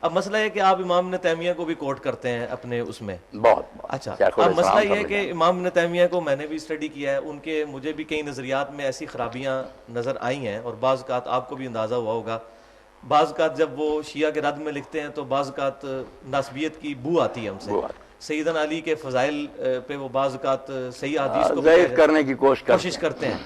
اب مسئلہ ہے کہ آپ امام ابن تیمیہ کو بھی کوٹ کرتے ہیں اپنے اس میں. بہت اچھا, شیخ اب مسئلہ الاسلام یہ ہے کہ امام ابن تیمیہ کو میں نے بھی اسٹڈی کیا ہے, ان کے مجھے بھی کئی نظریات میں ایسی خرابیاں نظر آئی ہیں, اور بعض اوقات آپ کو بھی اندازہ ہوا ہوگا, بعض اوقات جب وہ شیعہ کے رد میں لکھتے ہیں تو بعض اوقات ناسبیت کی بو آتی ہے ہم سے. سیدنا علی کے فضائل پہ وہ بعض اوقات صحیح حدیث کو ضعیف کرنے کی کوشش کرتے ہیں.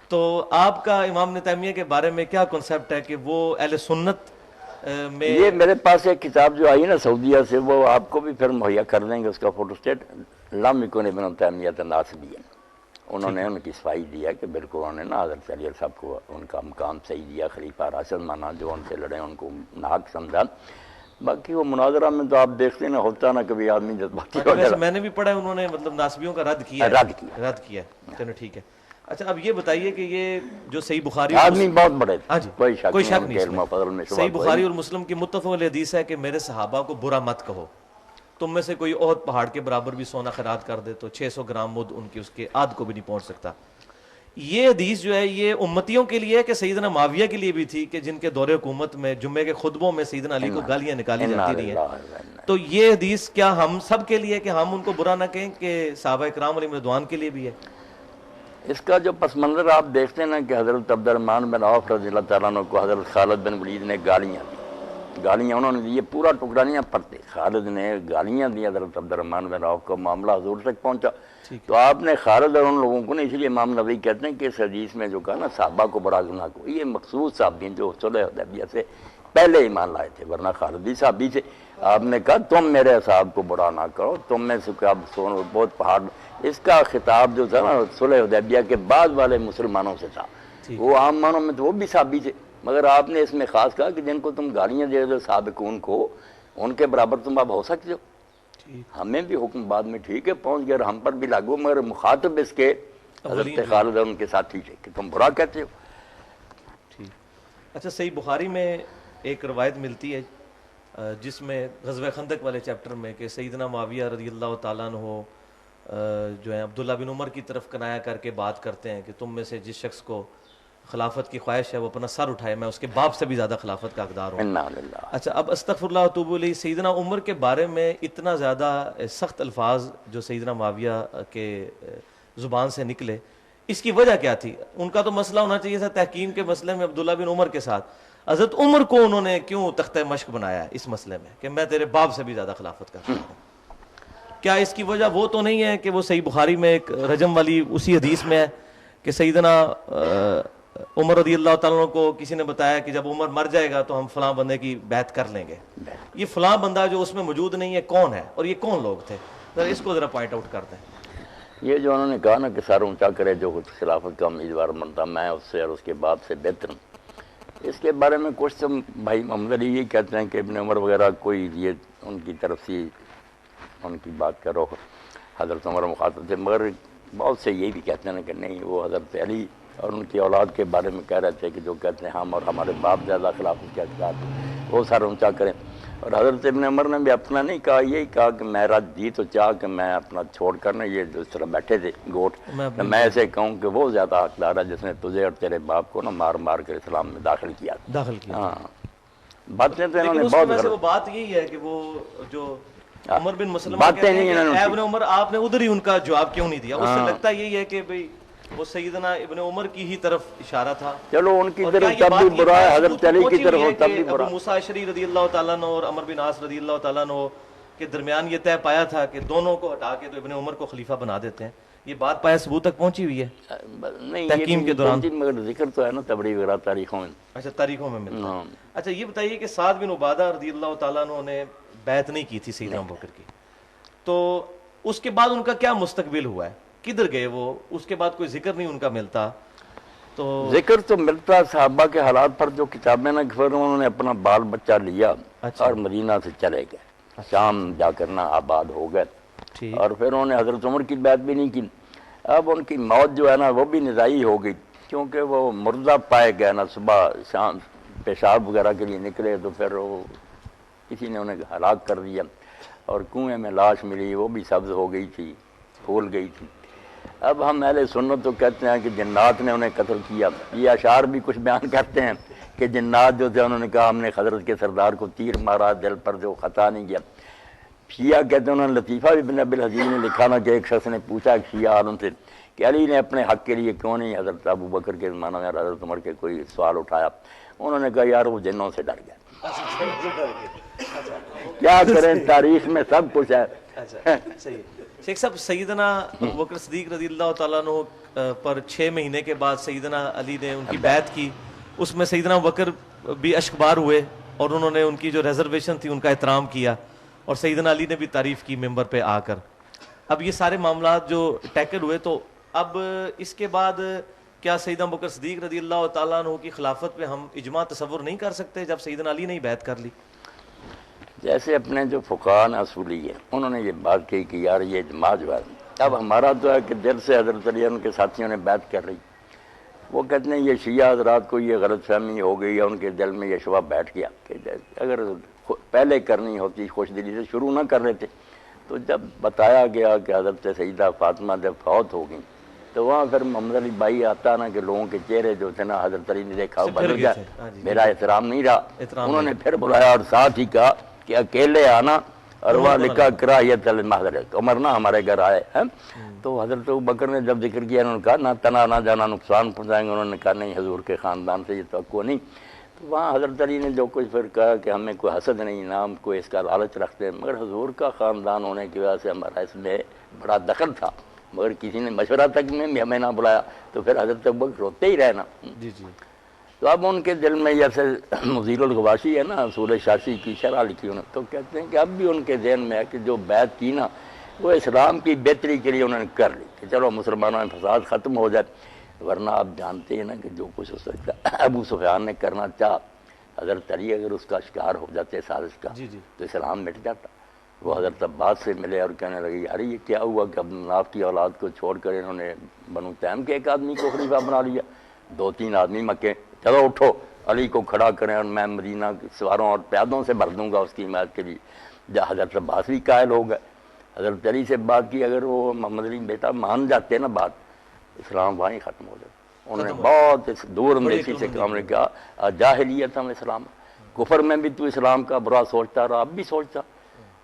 تو آپ کا امام ابن تیمیہ کے بارے میں کیا کنسیپٹ ہے کہ وہ اہل سنت میں؟ یہ میرے پاس ایک کتاب جو آئی نا سعودیہ سے, وہ آپ کو بھی پھر مہیا کر دیں گے, اس کا فوٹو اسٹیٹ, لم یکن ابن تیمیہ الناصبیہ. انہوں نے ان کی صفائی دیا کہ بالکل انہوں نے نا حضرت علی صاحب کو ان کا مقام صحیح دیا, خلیفہ راشد مانا, جو ان سے لڑے ان کو ناحق سمجھا. باقی وہ مناظرہ میں تو آپ دیکھتے نا, ہوتا نا کبھی آدمی جذباتی ہو جاتا. میں نے بھی پڑھا انہوں نے مطلب ناسبیوں کا رد کیا. چلو ٹھیک ہے. اچھا, اب یہ بتائیے کہ یہ جو صحیح بخاری آدمی بہت بڑے تھے, ہاں جی کوئی شک نہیں اس میں, صحیح بخاری اور مسلم کی متفق حدیث ہے کہ میرے صحابہ کو برا مت کہو. تم میں سے کوئی احد پہاڑ کے برابر بھی سونا خیرات کر دے تو 600 گرام مد ان کی اس کے آدھ کو بھی نہیں پہنچ سکتا. یہ حدیث جو ہے یہ امتیوں کے لیے کہ سیدنا معاویہ کے لیے بھی تھی, کہ جن کے دور حکومت میں جمعے کے خطبوں میں سیدنا علی کو گالیاں نکالی جاتی رہی ہیں. تو یہ حدیث کیا ہم سب کے لیے کہ ہم ان کو برا نہ کہیں, کہ صحابہ کرام علیہم رضوان کے لیے بھی ہے؟ اس کا جو پس منظر آپ دیکھتے ہیں نا کہ حضرت عبد الرحمن بن عوف رضی اللہ تعالیٰ عنہ کو حضرت خالد بن ولید نے گالیاں دی, گالیاں انہوں نے دی, یہ پورا ٹکڑا نہیں پڑھتے, خالد نے گالیاں دی حضرت عبد الرحمن بن عوف کو, معاملہ حضور تک پہنچا. تو آپ نے خالد اور ان لوگوں کو نا, اس لیے امام نووی کہتے ہیں کہ اس حدیث میں جو کہا نا صحابہ کو بڑا گناہ کو, یہ مخصوص صحابی جو صلح حدیبیہ سے پہلے ایمان لائے تھے, ورنہ خالد بھی صحابی تھے. آپ نے کہا تم میرے اصحاب کو برا نہ کرو, تم میں سے اب سونو بہت پہاڑ. اس کا خطاب جو تھا نا صلح حدیبیہ کے بعد والے مسلمانوں سے تھا, وہ عام مانوں میں تو وہ بھی صحابی تھے, مگر آپ نے اس میں خاص کہا کہ جن کو تم گالیاں دے دو سابقون کو, ان کے برابر تم اب ہو سکتے ہو. ہمیں بھی حکم بعد میں ٹھیک ہے پہنچ گیا, ہم پر بھی لاگو, مگر مخاطب اس کے حضرت خالد اور ان کے ساتھی تھے کہ تم برا کہتے ہو. اچھا, صحیح بخاری میں ایک روایت ملتی ہے جس میں غزوہ خندق والے چیپٹر میں کہ سیدنا معاویہ رضی اللہ تعالیٰ عنہ جو ہیں عبداللہ بن عمر کی طرف کنایا کر کے بات کرتے ہیں کہ تم میں سے جس شخص کو خلافت کی خواہش ہے وہ اپنا سر اٹھائے, میں اس کے باپ سے بھی زیادہ خلافت کا حقدار ہوں. اچھا, اب استغفر اللہ واتوب الیہ, سیدنا عمر کے بارے میں اتنا زیادہ سخت الفاظ جو سیدنا معاویہ کے زبان سے نکلے, اس کی وجہ کیا تھی؟ ان کا تو مسئلہ ہونا چاہیے تھا تحکیم کے مسئلے میں عبداللہ بن عمر کے ساتھ, حضرت عمر کو انہوں نے کیوں تختہ مشق بنایا ہے اس مسئلے میں کہ میں تیرے باپ سے بھی زیادہ خلافت کا حقدار ہوں؟ کیا اس کی وجہ وہ تو نہیں ہے کہ وہ صحیح بخاری میں ایک رجم والی اسی حدیث میں ہے کہ سیدنا عمر رضی اللہ تعالیٰ کو کسی نے بتایا کہ جب عمر مر جائے گا تو ہم فلاں بندے کی بیعت کر لیں گے. یہ فلاں بندہ جو اس میں موجود نہیں ہے کون ہے, اور یہ کون لوگ تھے؟ ذرا اس کو ذرا پوائنٹ آؤٹ کر دیں. یہ جو انہوں نے کہا نا کہ سر اونچا کرے جو خود خلافت کا امیدوار بنتا, میں اس سے اور اس کے باپ سے بہتر ہوں, اس کے بارے میں کچھ تو بھائی محمد علی یہ کہتے ہیں کہ ابن عمر وغیرہ کوئی یہ ان کی طرف سے ان کی بات کرو, حضرت عمر مخاطب تھے, مگر بہت سے یہ بھی کہتے ہیں کہ نہیں وہ حضرت علی اور ان کی اولاد کے بارے میں کہہ رہے تھے کہ جو کہتے ہیں ہم اور ہمارے باپ زیادہ خلافت کے حقدار وہ سر اونچا کریں. اور حضرت ابن عمر نے بھی اپنا نہیں کہا, یہی کہا کہ میرا جی تو چاہ کہ میں اپنا چھوڑ کر نا یہ جو اس طرح بیٹھے تھے گوٹ, میں ایسے کہوں کہ وہ زیادہ حقدار ہے جس نے تجھے اور تیرے باپ کو نا مار مار کر اسلام میں داخل کیا. ہاں, باتیں تو انہوں نے بہت وہ بات یہی ہے کہ وہ جو عمر بن مسلمہ باتیں نہیں ابن عمر, آپ نے ادھر ہی ان کا جواب کیوں نہیں دیا؟ اس سے لگتا یہی ہے کہ بھئی وہ سیدنا ابن عمر کی ہی طرف اشارہ تھا. چلو ان کی طرف تب بھی برا ہے, حضرت علی کی طرف تب بھی برا. ابو موسیٰ اشعری رضی اللہ تعالیٰ عنہ اور عمر بن عاص رضی اللہ تعالیٰ عنہ کے درمیان یہ طے پایا تھا کہ دونوں کو ہٹا کے تو ابن عمر کو خلیفہ بنا دیتے ہیں. یہ بات پایا ثبوت تک پہنچی ہوئی ہے تحکیم کے دوران, مگر ذکر تو ہے نا تبری وغیرہ تاریخوں میں. اچھا, تاریخوں میں ملتا ہے. اچھا, یہ بتائیے کہ سعد بن عبادہ رضی اللہ تعالیٰ عنہ نے بیعت نہیں کی تھی سیدنا ابوبکر کی, تو اس کے بعد ان کا کیا مستقبل ہوا ہے؟ کدھر گئے وہ؟ اس کے بعد کوئی ذکر نہیں ان کا ملتا. تو ذکر تو ملتا صحابہ کے حالات پر جو کتابیں نہ, پھر انہوں نے اپنا بال بچہ لیا اور مدینہ سے چلے گئے, شام جا کر نہ آباد ہو گئے, اور پھر انہوں نے حضرت عمر کی بیعت بھی نہیں کی. اب ان کی موت جو ہے نا وہ بھی نزائی ہو گئی, کیونکہ وہ مردہ پائے گئے نا, صبح شام پیشاب وغیرہ کے لیے نکلے تو پھر وہ کسی نے انہیں ہلاک کر دیا, اور کنویں میں لاش ملی وہ بھی سبز ہو گئی تھی, پھول گئی تھی. اب ہم اہل سنت تو کہتے ہیں کہ جنات نے انہیں قتل کیا. یہ اشعار بھی کچھ بیان کرتے ہیں کہ جنات جو تھے انہوں نے کہا ہم نے حضرت کے سردار کو تیر مارا، دل پر جو خطا نہیں کیا۔ شیعہ کہتے ہیں، انہوں نے لطیفہ ابن ابی الحزین نے لکھا نا کہ ایک شخص نے پوچھا ایک شیعہ عالم سے کہ علی نے اپنے حق کے لیے کیوں نہیں حضرت ابو بکر کے زمانہ میں حضرت عمر کے کوئی سوال اٹھایا؟ انہوں نے کہا یار وہ جنوں سے ڈر گیا۔ کیا کریں، تاریخ میں سب کچھ ہے۔ اچھا صحیح ہے شیخ صاحب، سیدنا ابو بکر صدیق رضی اللہ تعالیٰ عنہ پر 6 مہینے کے بعد سیدنا علی نے ان کی بیعت کی، اس میں سیدنا ابو بکر بھی اشکبار ہوئے اور انہوں نے ان کی جو ریزرویشن تھی ان کا احترام کیا، اور سیدنا علی نے بھی تعریف کی ممبر پہ آ کر۔ اب یہ سارے معاملات جو ٹیکل ہوئے، تو اب اس کے بعد کیا سیدنا ابو بکر صدیق رضی اللہ تعالیٰ عنہ کی خلافت پہ ہم اجماع تصور نہیں کر سکتے جب سیدنا علی نے ہی بیعت کر لی؟ جیسے اپنے جو فقہاء اصولی ہیں انہوں نے یہ بات کہی کہ یار یہ اجماع جو ہے، اب ہمارا تو ہے کہ دل سے حضرت علی ان کے ساتھیوں نے بیعت کر رہی، وہ کہتے ہیں یہ شیعہ حضرات کو یہ غلط فہمی ہو گئی ہے، ان کے دل میں یہ شبہ بیٹھ گیا کہ اگر پہلے کرنی ہوتی خوش دلی سے شروع نہ کر رہے تھے، تو جب بتایا گیا کہ حضرت سیدہ فاطمہ جب فوت ہو گئیں تو وہاں پھر محمد علی بھائی آتا نا کہ لوگوں کے چہرے جو تھے نا حضرت علی نے دیکھا وہ بدل گیا، میرا احترام نہیں رہا، انہوں نے پھر بلایا اور ساتھ ہی کہا کہ اکیلے آنا، اور وہاں لکھا کراہیت المحضرت، عمر نہ ہمارے گھر آئے ہیں۔ تو حضرت ابوبکر نے جب ذکر کیا انہوں نے کہا نہ تنا نہ جانا نقصان پہنچائیں گے، انہوں نے کہا نہیں حضور کے خاندان سے یہ توقع نہیں۔ تو وہاں حضرت علی نے جو کچھ پھر کہا کہ ہمیں کوئی حسد نہیں، نہ ہم کوئی اس کا لالچ رکھتے ہیں، مگر حضور کا خاندان ہونے کی وجہ سے ہمارا اس میں بڑا دخل تھا، مگر کسی نے مشورہ تک میں بھی ہمیں نہ بلایا، تو پھر حضرت ابوبکر روتے ہی رہنا۔ جی جی، تو اب ان کے دل میں جیسے مزیر الغواشی ہے نا اصول شاشی کی شرح لکھی انہوں نے، تو کہتے ہیں کہ اب بھی ان کے ذہن میں ہے کہ جو بیعت کی نا وہ اسلام کی بہتری کے لیے انہوں نے کر لی کہ چلو مسلمانوں میں فساد ختم ہو جائے، ورنہ آپ جانتے ہیں نا کہ جو کچھ ہو سکتا ابو سفیان نے کرنا چاہا، حضرت علی اگر اس کا شکار ہو جاتے سازش کا تو اسلام مٹ جاتا۔ وہ حضرت عباس سے ملے اور کہنے لگے یار یہ کیا ہوا کہ عبد المناف کی اولاد کو چھوڑ کر انہوں نے بنو تیم کے ایک آدمی کو خلیفہ بنا لیا، 2-3 آدمی مکے، چلو اٹھو علی کو کھڑا کریں اور میں مدینہ سواروں اور پیادوں سے بھر دوں گا اس کی حمایت کے لیے۔ جہاں حضرت عباس بھی قائل ہو گئے، حضرت علی سے بات کی، اگر وہ محمد علی بیٹا مان جاتے نا بات، اسلام وہیں ختم ہو جاتا۔ انہوں نے بہت دور اندیشی سے کام نے کہا جاہلیت ہم اسلام، کفر میں بھی تو اسلام کا برا سوچتا رہا، اب بھی سوچتا۔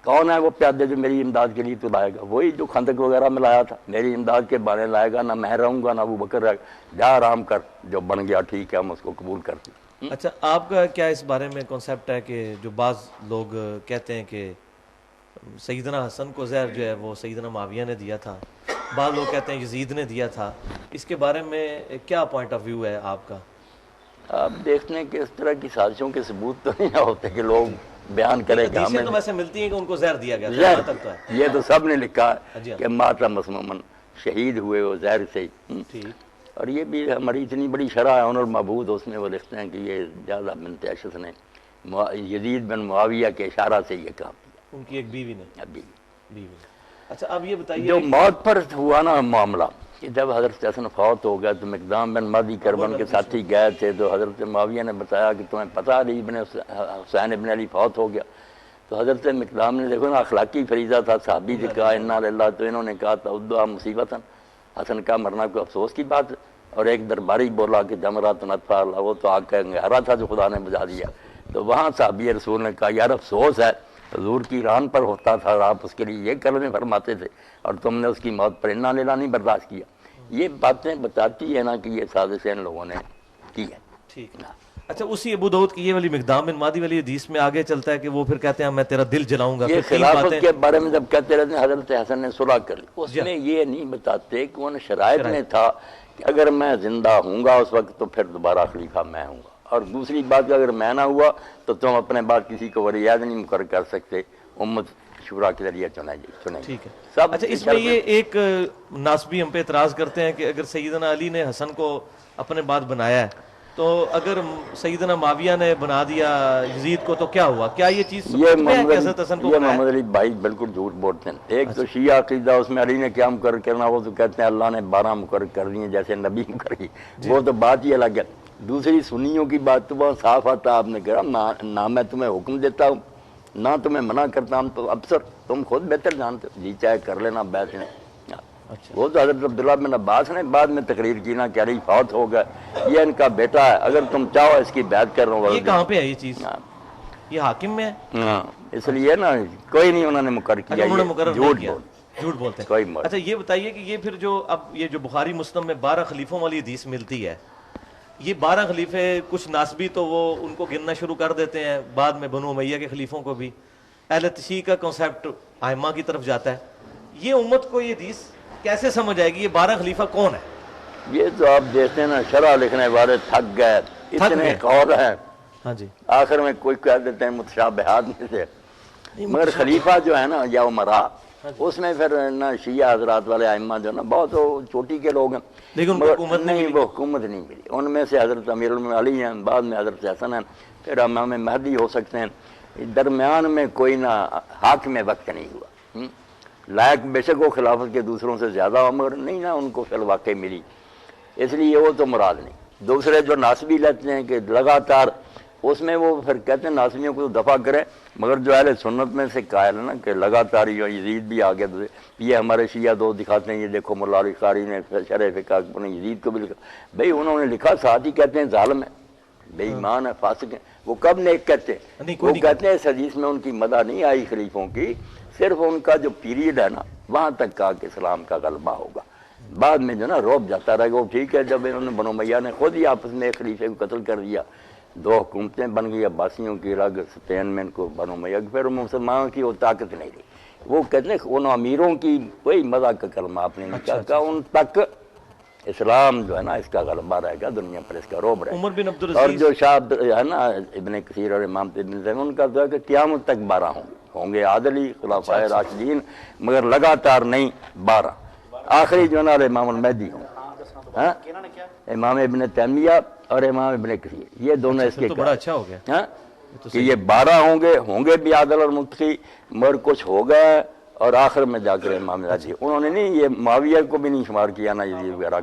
کون ہے وہ پیادے جو میری امداد کے لیے تو لائے گا؟ وہی جو خندق وغیرہ میں لایا تھا، میری امداد کے بہانے لائے گا، نہ میں رہوں گا نہ ابو بکر رہے گا، جا آرام کر، جو بن گیا ٹھیک ہے ہم اس کو قبول کرتے ہیں۔ اچھا آپ کا کیا اس بارے میں کنسیپٹ ہے کہ جو بعض لوگ کہتے ہیں کہ سیدنا حسن کو زہر جو ہے وہ سیدنا معاویہ نے دیا تھا، بعض لوگ کہتے ہیں یزید نے دیا تھا، اس کے بارے میں کیا پوائنٹ آف ویو ہے آپ کا؟ آپ دیکھتے ہیں کہ اس طرح کی سازشوں کے ثبوت تو نہیں ہوتے کہ لوگ بیان کریں کہ حدیثیں ہمیں تو ویسے ملتی ہیں کہ ان کو زہر دیا گیا تھا، زہر، یہاں تک تو ہے۔ یہ تو سب نے لکھا جی ہے ہاں۔ کہ ماتا مسمومن شہید ہوئے وہ زہر سے ہی۔ ٹھیک، اور یہ بھی ہماری اتنی بڑی شرح ہے انور محبود، اس میں وہ لکھتے ہیں کہ یہ جعدہ بنت اشعث نے یزید بن معاویہ کے اشارہ سے یہ کام کیا، ان کی ایک بیوی نے۔ ابھی بیوی نے۔ اچھا اب یہ بتائیے جو موت پر ہوا نا معاملہ کہ جب حضرت حسن فوت ہو گیا تو مقدام بن مہدی کربن کے ساتھی گئے تھے، تو حضرت معاویہ نے بتایا کہ تمہیں پتہ علی ابن حسین ابن علی فوت ہو گیا؟ تو حضرت مقدام نے دیکھو نا اخلاقی فریضہ تھا، صحابی سے کہا انا للہ، تو انہوں نے کہا تعدھا مصیبتاً، حسن کا مرنا کوئی افسوس کی بات ہے؟ اور ایک درباری بولا کہ جمرات نطفہ اللہ، وہ تو آگ کا انگارہ تھا جو خدا نے بجھا دیا۔ تو وہاں صحابی رسول نے کہا یار افسوس ہے، حضور کی ران پر ہوتا تھا، آپ اس کے لیے یہ کلمے فرماتے تھے اور تم نے اس کی موت پر انا للہ نہیں برداشت کیا۔ یہ باتیں بتاتی ہے نا کہ یہ سازش ان لوگوں نے کی ہے۔ ٹھیک۔ اچھا اسی ابو داؤد کی یہ والی مقدام بن مہدی والی حدیث میں آگے چلتا ہے کہ وہ پھر کہتے ہیں میں تیرا دل جلاؤں گا، یہ پھر تین خلافت باتیں کے بارے میں جب کہتے رہتے ہیں حضرت حسن نے صلح کر لی، اس میں یہ نہیں بتاتے کہ ان شرائط میں تھا کہ اگر میں زندہ ہوں گا اس وقت تو پھر دوبارہ خلیفہ میں ہوں گا، اور دوسری بات کہ اگر میں نہ ہوا تو تم اپنے بعد کسی کو ولی عہد نہیں مقرر کر سکتے، امت شورا کے ذریعے چنے گی۔ ٹھیک ہے۔ سب اچھا اس میں یہ ایک ناسبی ہم پہ اعتراض کرتے ہیں کہ اگر سیدنا علی نے حسن کو اپنے بعد بنایا ہے تو اگر سیدنا معاویہ نے بنا دیا یزید کو تو کیا ہوا؟ کیا یہ چیز ثبوت پہ ہے کہ حضرت حسن کو یہ بنایا؟ محمد علی بھائی بالکل جھوٹ بولتے ہیں۔ ایک تو شیعہ عقیدہ اس میں علی نے کیا مقرر کرنا، وہ تو کہتے ہیں اللہ نے 12 مقرر کر دیے جیسے نبی مقرر کی، وہ تو بات ہی الگ ہے۔ دوسری سنیوں کی بات تو بہت صاف آتا، آپ نے کہا نہ میں تمہیں حکم دیتا ہوں نہ تمہیں منع کرتا ہوں، تو افسر تم خود بہتر جانتے ہو، جی چاہے کر لینا بیعت نے۔ اچھا وہ تو حضرت عبداللہ بن عباس نے بعد میں تقریر کی نا کہ علی فوت ہو گئے، یہ ان کا بیٹا ہے، اگر تم چاہو اس کی بیعت کر رہا ہوں۔ یہ کہاں پہ ہے یہ چیز؟ یہ حاکم میں ہے؟ ہاں اس لیے نا کوئی نہیں انہوں نے مقرر کیا، اچھا انہوں نے یہ مقرر جھوٹ نہیں کیا، بول جھوٹ بولتے کوئی ہیں۔ مر اچھا یہ بتائیے کہ یہ پھر جو اب یہ جو بخاری مسلم میں 12 خلیفوں والی حدیث ملتی ہے، یہ 12 خلیفے کچھ ناسبی تو وہ ان کو گننا شروع کر دیتے ہیں، بعد میں بنو امیہ کے خلیفوں کو بھی، اہل تشیع کا کنسیپٹ ائمہ کی طرف جاتا ہے، یہ امت کو یہ حدیث کیسے سمجھ آئے گی یہ 12 خلیفہ کون ہے؟ یہ تو آپ دیکھتے ہیں نا شرح لکھنے والے تھک گئے، اتنے قول ہیں، ہاں جی آخر میں کوئی کہہ دیتے ہیں متشابہات میں سے، مگر خلیفہ جو ہے نا یا عمرا اس میں پھر نا شیعہ حضرات والے ائمہ جو نا بہت چوٹی کے لوگ ہیں، لیکن ان کو مگر حکومت نہیں نہیں وہ حکومت نہیں ملی، ان میں سے حضرت امیر المومنین علی ہیں، بعد میں حضرت حسن ہیں، پھر امام مہدی ہو سکتے ہیں، درمیان میں کوئی نہ حاکم وقت نہیں ہوا، لائق بے شک وہ خلافت کے دوسروں سے زیادہ ہو مگر نہیں نا ان کو فی الواقع ملی، اس لیے وہ تو مراد نہیں۔ دوسرے جو ناسبی لیتے ہیں کہ لگاتار اس میں وہ پھر کہتے ہیں ناسبیوں کو دفع کریں، مگر جو اہل سنت میں سے قائل ہے نا کہ لگاتار یزید بھی آگے، یہ ہمارے شیعہ دوست دکھاتے ہیں، یہ دیکھو مولا علی قاری نے شرح فقہ نے یزید کو بھی لکھا، بھئی انہوں نے لکھا، ساتھ ہی کہتے ہیں ظالم ہے، بے ایمان ہے، فاسق ہے، وہ کب نیک کہتے ہیں؟ وہ کہتے ہیں اس حدیث میں ان کی مدح نہیں آئی خلیفوں کی، صرف ان کا جو پیریڈ ہے نا وہاں تک کہا کہ اسلام کا غلبہ ہوگا، بعد میں جو نا روب جاتا رہے گا۔ وہ ٹھیک ہے جب انہوں نے بنو امیہ نے خود ہی آپس میں ایک خلیفے کو قتل کر دیا، 2 حکومتیں بن گئی، عباسیوں کی الگ، اسپین میں ان کو بنو امیہ کی، پھر مسلمانوں کی وہ طاقت نہیں رہی، وہ کہتے ہیں ان امیروں کی کوئی مذاق کا کلمہ آپ نے نہیں کہا، ان تک اسلام جو ہے نا اس کا غلبہ رہے گا، دنیا پر اس کا روب رہے گا۔ عمر بن اور عبدالعزیز جو شاہ ہے نا ابن کثیر اور امام ابن تیمیہ ان کا تو ہے کہ قیامت تک 12 ہوں گے عادلی خلفائے راشدین، مگر لگاتار نہیں 12، آخری جو ہے نا امام المہدی ہوں، امام ابن تیمیہ اور امام ابن کثیر، یہ دونوں اس کے تو بڑا اچھا ہو گیا کہ یہ 12 ہوں گے بھی عادل اور متقی، مگر کچھ ہو گئے، اور آخر میں جا کر امام راضی انہوں نے نہیں یہ معاویہ کو بھی نہیں شمار کیا نا یزید وغیرہ،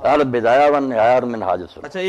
البدایہ والنہایہ اور منہاج السنہ۔ اچھا